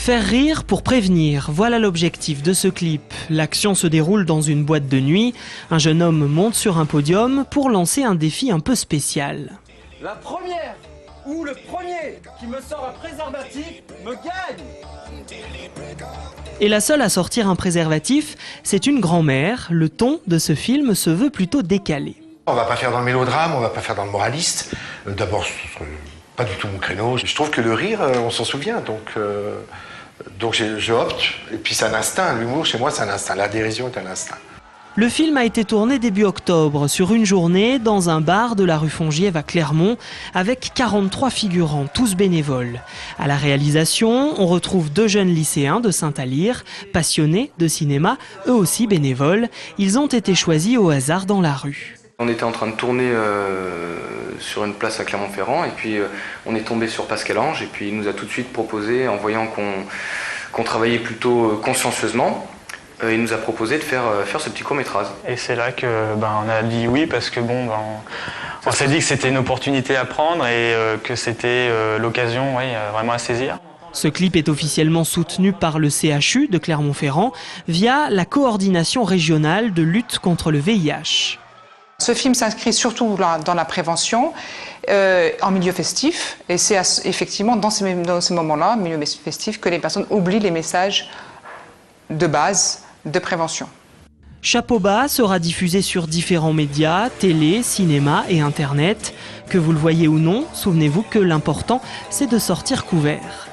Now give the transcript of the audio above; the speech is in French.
Faire rire pour prévenir, voilà l'objectif de ce clip. L'action se déroule dans une boîte de nuit. Un jeune homme monte sur un podium pour lancer un défi un peu spécial. La première ou le premier qui me sort un préservatif me gagne. Et la seule à sortir un préservatif, c'est une grand-mère. Le ton de ce film se veut plutôt décalé. On va pas faire dans le mélodrame, on va pas faire dans le moraliste. D'abord, ce serait pas du tout mon créneau. Je trouve que le rire, on s'en souvient, donc je opte. Et puis c'est un instinct, l'humour chez moi c'est un instinct, la dérision est un instinct. Le film a été tourné début octobre, sur une journée, dans un bar de la rue Fongiève à Clermont, avec 43 figurants, tous bénévoles. À la réalisation, on retrouve 2 jeunes lycéens de Saint-Alyre, passionnés de cinéma, eux aussi bénévoles. Ils ont été choisis au hasard dans la rue. On était en train de tourner sur une place à Clermont-Ferrand et puis on est tombé sur Pascal Ange et puis il nous a tout de suite proposé, en voyant qu'on travaillait plutôt consciencieusement, il nous a proposé de faire ce petit court-métrage. Et c'est là que on a dit oui parce que on s'est dit que c'était une opportunité à prendre et que c'était l'occasion vraiment à saisir. Ce clip est officiellement soutenu par le CHU de Clermont-Ferrand via la coordination régionale de lutte contre le VIH. Ce film s'inscrit surtout dans la prévention, en milieu festif, et c'est effectivement dans ces moments-là, milieu festif, que les personnes oublient les messages de base de prévention. Chapeau bas sera diffusé sur différents médias, télé, cinéma et internet. Que vous le voyez ou non, souvenez-vous que l'important, c'est de sortir couvert.